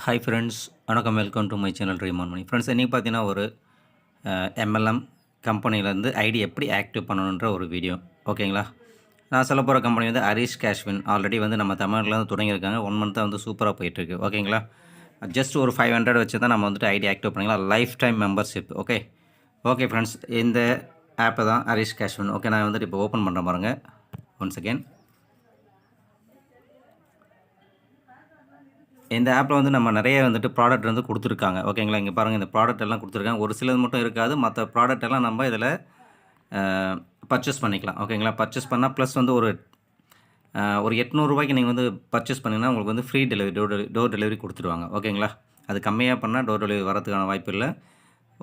Hi friends, வணக்கம். Welcome to my channel dream on money. Friends, இன்றைக்கி பார்த்தீங்கன்னா ஒரு எம்எல்எம் கம்பெனிலேருந்து ஐடி எப்படி ஆக்டிவ் பண்ணணுன்ற ஒரு வீடியோ. ஓகேங்களா? நான் சொல்ல போகிற கம்பெனி வந்து ஹரிஷ் கேஷ்வின். ஆல்ரெடி வந்து நம்ம தமிழ்நாட்டில் தொடங்கியிருக்காங்க. 1 மந்த்தாக வந்து சூப்பராக போயிட்டுருக்கு. ஓகேங்களா? ஜஸ்ட் ஒரு 500 வச்சு தான் நம்ம வந்துட்டு ஐடி ஆக்டிவ் பண்ணிக்கலாம். Life time membership. Okay okay friends, இந்த ஆப்பை தான் ஹரிஷ் கேஷ்வின். ஓகே, நான் வந்துட்டு இப்போ ஓப்பன் பண்ணுற பாருங்க. ஒன்ஸ் அகேன், இந்த ஆப்பில் வந்து நம்ம நிறைய வந்துட்டு ப்ராடக்ட் வந்து கொடுத்துருக்காங்க. ஓகேங்களா? இங்கே பாருங்கள், இந்த ப்ராடக்ட் எல்லாம் கொடுத்துருக்காங்க. ஒரு சிலது மட்டும் இருக்காது. மற்ற ப்ராடக்ட் எல்லாம் நம்ம இதில் பர்ச்சேஸ் பண்ணிக்கலாம். ஓகேங்களா? பர்ச்சேஸ் பண்ணால் ப்ளஸ் வந்து ஒரு 800 நீங்கள் வந்து பர்ச்சேஸ் பண்ணிங்கன்னா உங்களுக்கு வந்து ஃப்ரீ டெலிவரி, டோர் டெலிவரி கொடுத்துருவாங்க. ஓகேங்களா? அது கம்மியாக பண்ணால் டோர் டெலிவரி வரதுக்கான வாய்ப்பு இல்லை.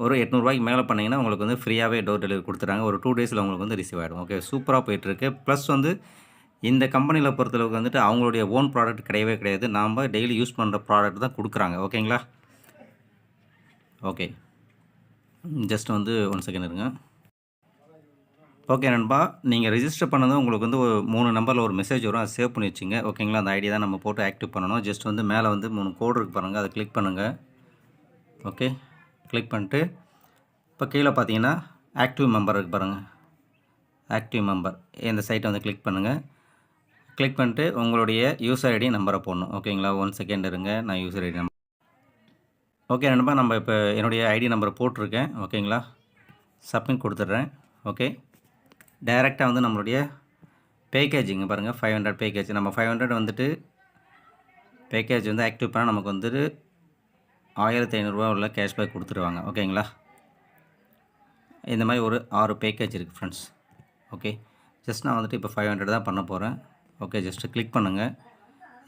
ஒரு 800 மேலே பண்ணிங்கன்னா உங்களுக்கு வந்து ஃப்ரீயாகவே டோர் டெலிவரி கொடுத்துட்றாங்க. ஒரு 2 டேஸில் உங்களுக்கு வந்து ரிசீவ் ஆகிடும். ஓகே, சூப்பராக போயிட்டுருக்கு. ப்ளஸ் வந்து இந்த கம்பெனியில் பொறுத்தளவுக்கு வந்துட்டு அவங்களுடைய ஓன் ப்ராடக்ட் கிடையவே கிடையாது. நாம் டெய்லி யூஸ் பண்ணுற ப்ராடக்ட் தான் கொடுக்குறாங்க. ஓகேங்களா? ஓகே, ஜஸ்ட் வந்து 1 செகண்ட் இருங்க. ஓகே நண்பா, நீங்கள் ரிஜிஸ்டர் பண்ணதும் உங்களுக்கு வந்து ஒரு 3 நம்பரில் ஒரு மெசேஜ் வரும். அதை சேவ் பண்ணி வச்சுங்க. ஓகேங்களா? அந்த ஐடி தான் நம்ம போட்டு ஆக்டிவ் பண்ணணும். ஜஸ்ட் வந்து மேலே வந்து 3 கோடு இருக்குது பாருங்கள், அதை கிளிக் பண்ணுங்கள். ஓகே, கிளிக் பண்ணிட்டு இப்போ கீழே பார்த்தீங்கன்னா ஆக்டிவ் மெம்பர் இருக்குது பாருங்கள். ஆக்டிவ் மெம்பர் இந்த சைட்டை வந்து கிளிக் பண்ணுங்கள். கிளிக் பண்ணிட்டு உங்களுடைய யூசர் ஐடி நம்பரை போடணும். ஓகேங்களா? 1 செகண்ட் இருங்க, நான் யூசர் ஐடி நம்பர். ஓகே நண்பா, நம்ம இப்போ என்னுடைய ஐடி நம்பரை போட்டிருக்கேன். ஓகேங்களா? சப்மிட் கொடுத்துட்றேன். ஓகே, டைரெக்டாக வந்து நம்மளுடைய பேக்கேஜிங்க பாருங்கள், 500 பேக்கேஜ். நம்ம 500 வந்துட்டு பேக்கேஜ் வந்து ஆக்டிவ் பண்ணால் நமக்கு வந்துட்டு 1500 உள்ள கேஷ்பேக் கொடுத்துருவாங்க. ஓகேங்களா? இந்த மாதிரி ஒரு 6 பேக்கேஜ் இருக்குது ஃப்ரெண்ட்ஸ். ஓகே, ஜஸ்ட் நான் வந்துட்டு இப்போ 500 தான் பண்ண போகிறேன். ஓகே, ஜஸ்ட்டு கிளிக் பண்ணுங்கள்.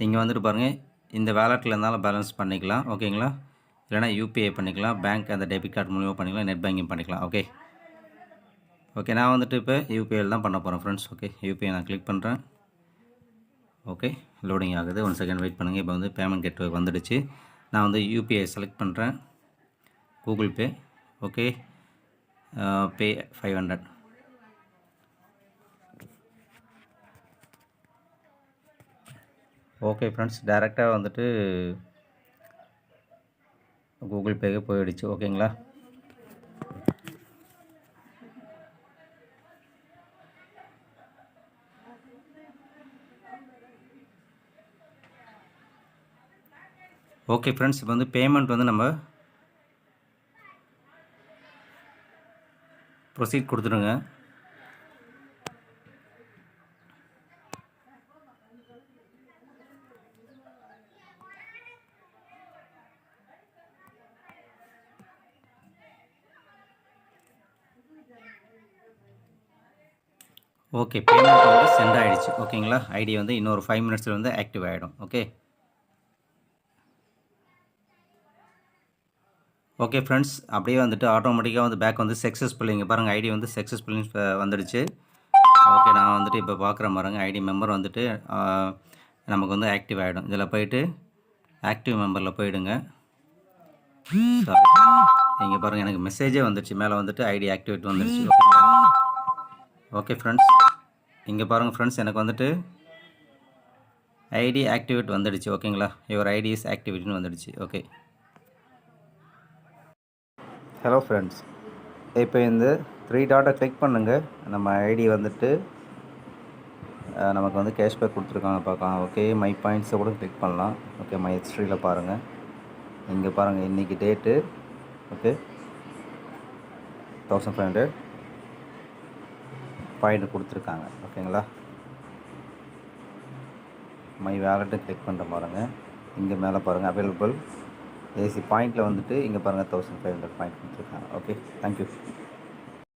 இங்கே வந்துட்டு பாருங்கள், இந்த வேலெட்டில் இருந்தாலும் பேலன்ஸ் பண்ணிக்கலாம். ஓகேங்களா? இல்லைனா யூபிஐ பண்ணிக்கலாம், பேங்க் அந்த டெபிட் கார்டு மூலிமா பண்ணிக்கலாம், நெட் பேங்கிங் பண்ணிக்கலாம். ஓகே ஓகே, நான் வந்துட்டு இப்போ யூபிஐயில் தான் பண்ண போகிறேன் ஃப்ரெண்ட்ஸ். ஓகே, யூபிஐ நான் கிளிக் பண்ணுறேன். ஓகே, லோடிங் ஆகுது. 1 செகண்ட் வெயிட் பண்ணுங்கள். இப்போ வந்து பேமெண்ட் கேட்வே வந்துடுச்சு. நான் வந்து யூபிஐ செலக்ட் பண்ணுறேன். Google Pay. ஓகே, பே 500. ஓகே ஃப்ரெண்ட்ஸ், டைரெக்டாக வந்துட்டு கூகுள் பேக்கு போயிடுச்சு. ஓகேங்களா? ஓகே ஃப்ரெண்ட்ஸ், இப்போ வந்து பேமெண்ட் வந்து நம்ம ப்ரொசீட் கொடுத்துடுங்க. ஓகே, பேமெண்ட் வந்து சென்ட் ஆகிடுச்சு. ஓகேங்களா? ஐடி வந்து இன்னொரு 5 மினிட்ஸில் வந்து ஆக்டிவ் ஆகிடும். ஓகே ஓகே ஃப்ரெண்ட்ஸ், அப்படியே வந்துட்டு ஆட்டோமேட்டிக்காக வந்து பேக் வந்து சக்ஸஸ்ஃபுல். இங்கே பாருங்கள், ஐடி வந்து சக்ஸஸ்ஃபுல்னு வந்துடுச்சு. ஓகே, நான் வந்துட்டு இப்போ பார்க்குற பாருங்க, ஐடி மெம்பர் வந்துட்டு நமக்கு வந்து ஆக்டிவ் ஆகிடும். இதில் போயிட்டு ஆக்டிவ் மெம்பரில் போயிடுங்க. சாரி, இங்கே பாருங்கள், எனக்கு மெசேஜே வந்துடுச்சு. மேலே வந்துட்டு ஐடி ஆக்டிவேட் வந்துடுச்சு. ஓகேங்களா? ஓகே ஃப்ரெண்ட்ஸ், இங்கே பாருங்கள் ஃப்ரெண்ட்ஸ், எனக்கு வந்துட்டு ஐடி ஆக்டிவேட் வந்துடுச்சு. ஓகேங்களா? யுவர் ஐடி இஸ் ஆக்டிவேட்னு வந்துடுச்சு. ஓகே, ஹலோ ஃப்ரெண்ட்ஸ், இப்போ இந்த 3 டாட்டை கிளிக் பண்ணுங்கள். நம்ம ஐடி வந்துட்டு நமக்கு வந்து கேஷ்பேக் கொடுத்துருக்காங்க பார்க்கலாம். ஓகே, மை பாயிண்ட்ஸை கூட கிளிக் பண்ணலாம். ஓகே, மை ஹிஸ்ட்ரியில் பாருங்கள். இங்கே பாருங்கள், இன்றைக்கி டேட்டு. ஓகே, 1500 பாயிண்ட் கொடுத்துருக்காங்க. ஓகேங்களா? மை வேலெட்டை கிளிக் பண்ணுற பாருங்கள். இங்கே மேலே பாருங்கள், அவைலபிள் ஏசி பாயிண்டில் வந்துட்டு இங்கே பாருங்கள் 1500 பாயிண்ட் கொடுத்துருக்காங்க. Okay, thank you.